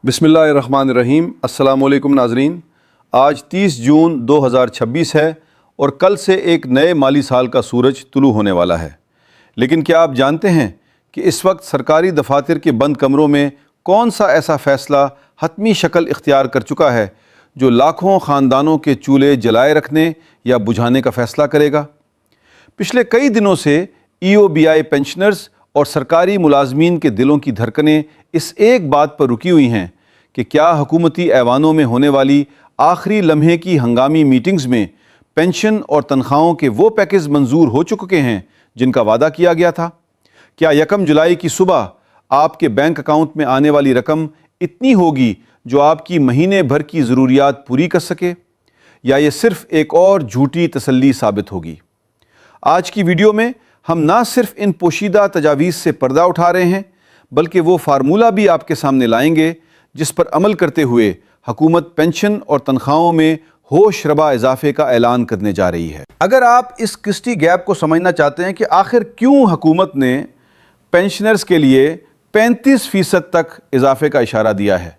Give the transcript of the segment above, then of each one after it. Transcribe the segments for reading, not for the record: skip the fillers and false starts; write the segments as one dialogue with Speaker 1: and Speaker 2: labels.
Speaker 1: बिस्मिल्लाहिर्रहमानिर्रहीम। अस्सलामुअलैकुम नाज़रीन। आज 30 जून 2026 है और कल से एक नए माली साल का सूरज तुलू होने वाला है। लेकिन क्या आप जानते हैं कि इस वक्त सरकारी दफातर के बंद कमरों में कौन सा ऐसा फ़ैसला हतमी शक्ल इख्तियार कर चुका है जो लाखों ख़ानदानों के चूल्हे जलाए रखने या बुझाने का फ़ैसला करेगा? पिछले कई दिनों से EOBI पेंशनर्स और सरकारी मुलाजमीन के दिलों की धड़कनें इस एक बात पर रुकी हुई हैं कि क्या हुकूमती ऐवानों में होने वाली आखिरी लम्हे की हंगामी मीटिंग्स में पेंशन और तनख्वाहों के वो पैकेज मंजूर हो चुके हैं जिनका वादा किया गया था? क्या 1 जुलाई की सुबह आपके बैंक अकाउंट में आने वाली रकम इतनी होगी जो आपकी महीने भर की ज़रूरियात पूरी कर सके, या ये सिर्फ़ एक और झूठी तसल्ली साबित होगी? आज की वीडियो में हम ना सिर्फ इन पोशीदा तजावीज़ से पर्दा उठा रहे हैं बल्कि वो फार्मूला भी आपके सामने लाएंगे जिस पर अमल करते हुए हुकूमत पेंशन और तनख्वाहों में होश रबा इजाफे का ऐलान करने जा रही है। अगर आप इस क्रिस्टी गैप को समझना चाहते हैं कि आखिर क्यों हुकूमत ने पेंशनर्स के लिए 35% तक इजाफे का इशारा दिया है,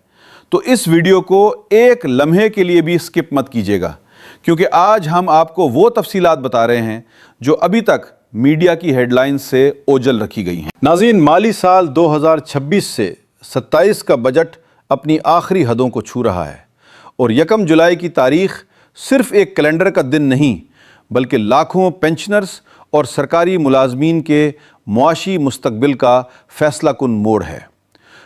Speaker 1: तो इस वीडियो को एक लम्हे के लिए भी स्किप मत कीजिएगा, क्योंकि आज हम आपको वो तफसीलात बता रहे हैं जो अभी तक मीडिया की हेडलाइंस से ओझल रखी गई हैं। नाज़रीन, माली साल 2026 से 27 का बजट अपनी आखिरी हदों को छू रहा है और 1 जुलाई की तारीख सिर्फ एक कैलेंडर का दिन नहीं बल्कि लाखों पेंशनर्स और सरकारी मुलाजमीन के मुआशी मुस्तकबिल का फैसला कुन मोड़ है।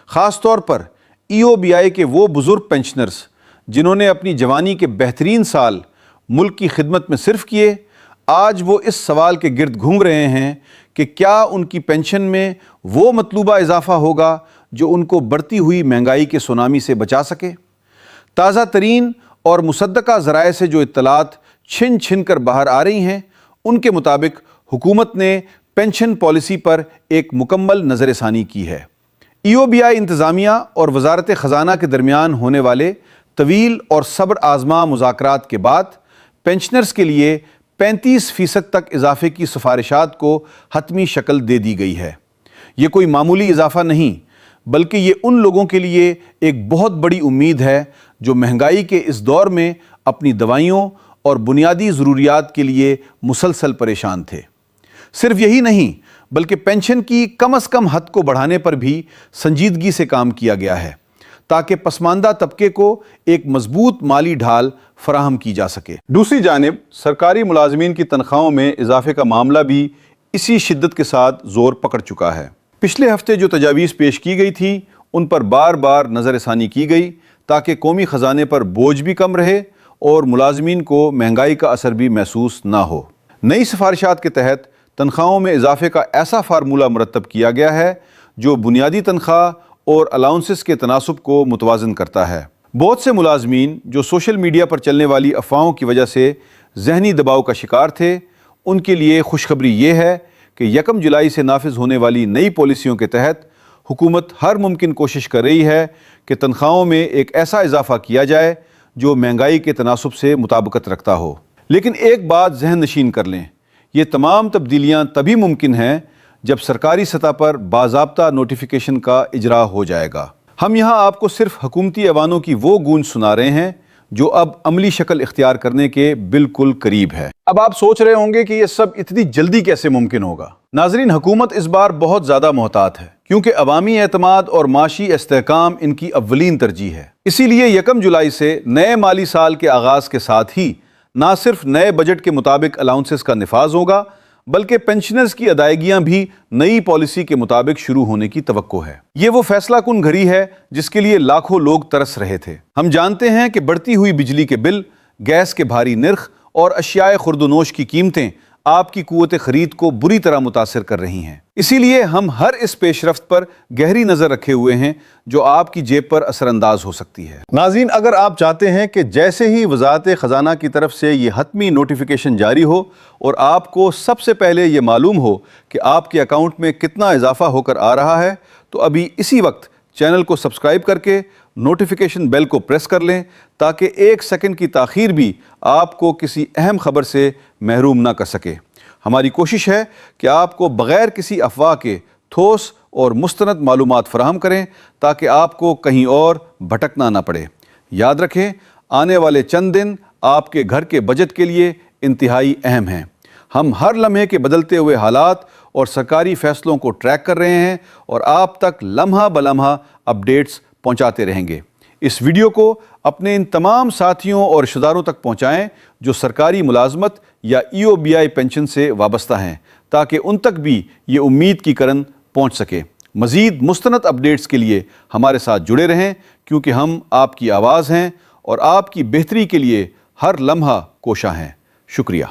Speaker 1: ख़ास तौर पर EOBI के वो बुज़ुर्ग पेंशनर्स जिन्होंने अपनी जवानी के बेहतरीन साल मुल्क की खिदमत में सिर्फ किए, आज वो इस सवाल के गिर्द घूम रहे हैं कि क्या उनकी पेंशन में वो मतलूबा इजाफा होगा जो उनको बढ़ती हुई महंगाई के सुनामी से बचा सके। ताज़ा तरीन और मुसद्दका ज़राए से जो इत्तलात छिन छिन कर बाहर आ रही हैं, उनके मुताबिक हुकूमत ने पेंशन पॉलिसी पर एक मुकम्मल नज़रसानी की है। EOBI इंतज़ामिया और वज़ारत ख़ज़ाना के दरमियान होने वाले तवील और सब्र आज़मा मुज़ाकरात के बाद पेंशनर्स के लिए 35% तक इजाफे की सिफारिशात को हतमी शक्ल दे दी गई है। ये कोई मामूली इजाफा नहीं बल्कि ये उन लोगों के लिए एक बहुत बड़ी उम्मीद है जो महंगाई के इस दौर में अपनी दवाइयों और बुनियादी ज़रूरियात के लिए मुसलसल परेशान थे। सिर्फ यही नहीं बल्कि पेंशन की कम से कम हद को बढ़ाने पर भी संजीदगी से काम किया गया है ताकि पसमानदा तबके को एक मजबूत माली ढाल फराहम की जा सके। दूसरी जानिब सरकारी मुलाजमीन की तनख्वाहों में इजाफे का मामला भी इसी शिद्दत के साथ ज़ोर पकड़ चुका है। पिछले हफ्ते जो तजावीज़ पेश की गई थी उन पर बार बार नज़रसानी की गई ताकि कौमी ख़जाने पर बोझ भी कम रहे और मुलाजमीन को महंगाई का असर भी महसूस ना हो। नई सिफारिशात के तहत तनख्वाहों में इजाफे का ऐसा फार्मूला मुरतब किया गया है जो बुनियादी तनख्वाह और अलाउंसेस के तनासुब को मुतवाज़न करता है। बहुत से मुलाजमीन जो सोशल मीडिया पर चलने वाली अफवाहों की वजह से जहनी दबाव का शिकार थे, उनके लिए खुशखबरी ये है कि 1 जुलाई से नाफिज होने वाली नई पॉलिसियों के तहत हुकूमत हर मुमकिन कोशिश कर रही है कि तनख्वाहों में एक ऐसा इजाफा किया जाए जो महंगाई के तनासुब से मुताबिकत रखता हो। लेकिन एक बात जहन नशीन कर लें, ये तमाम तब्दीलियाँ तभी मुमकिन हैं जब सरकारी सतह पर बाज़ाब्ता नोटिफिकेशन का इजरा हो जाएगा। हम यहाँ आपको सिर्फ हुकूमती ऐवानों की वो गूंज सुना रहे हैं जो अब अमली शक्ल इख्तियार करने के बिल्कुल करीब है। अब आप सोच रहे होंगे कि ये सब इतनी जल्दी कैसे मुमकिन होगा। नाजरीन, हुकूमत इस बार बहुत ज़्यादा मोहतात है क्योंकि अवामी एतमाद और माशी इस्तेहकाम इनकी अव्वलीन तरजीह है। इसीलिए 1 जुलाई से नए माली साल के आगाज़ के साथ ही ना सिर्फ नए बजट के मुताबिक अलाउंसेस का निफाज होगा बल्कि पेंशनर्स की अदायगियां भी नई पॉलिसी के मुताबिक शुरू होने की तवक्को है। ये वो फैसला कुन घड़ी है जिसके लिए लाखों लोग तरस रहे थे। हम जानते हैं कि बढ़ती हुई बिजली के बिल, गैस के भारी निर्ख और अशियाए खुर्दनोश की कीमतें आपकी कुव्वत खरीद को बुरी तरह मुतासिर कर रही हैं। इसीलिए हम हर इस पेशरफ्त पर गहरी नज़र रखे हुए हैं जो आपकी जेब पर असरअंदाज हो सकती है। नाज़रीन, अगर आप चाहते हैं कि जैसे ही वज़ारत ख़ज़ाना की तरफ से ये हतमी नोटिफिकेशन जारी हो और आपको सबसे पहले ये मालूम हो कि आपके अकाउंट में कितना इजाफा होकर आ रहा है, तो अभी इसी वक्त चैनल को सब्सक्राइब करके नोटिफिकेशन बेल को प्रेस कर लें ताकि 1 सेकंड की ताख़ीर भी आपको किसी अहम खबर से महरूम ना कर सके। हमारी कोशिश है कि आपको बग़ैर किसी अफवाह के ठोस اور مستند معلومات فراہم کریں تاکہ آپ کو کہیں اور بھٹکنا نہ پڑے۔ یاد رکھیں، آنے والے چند دن آپ کے گھر کے بجٹ کے لیے انتہائی اہم ہیں۔ ہم ہر لمحے کے بدلتے ہوئے حالات اور سرکاری فیصلوں کو ٹریک کر رہے ہیں اور آپ تک لمحہ بلمحہ اپڈیٹس پہنچاتے رہیں گے۔ اس ویڈیو کو اپنے ان تمام ساتھیوں اور رشتہ داروں تک پہنچائیں جو سرکاری ملازمت یا EOBI پینشن سے وابستہ ہیں، تاکہ ان تک بھی یہ امید کی کرن پہنچ سکے۔ مزید مستند اپڈیٹس کے لیے ہمارے ساتھ جڑے رہیں، کیونکہ ہم آپ کی آواز ہیں اور آپ کی بہتری کے لیے ہر لمحہ کوشاں ہیں۔ شکریہ۔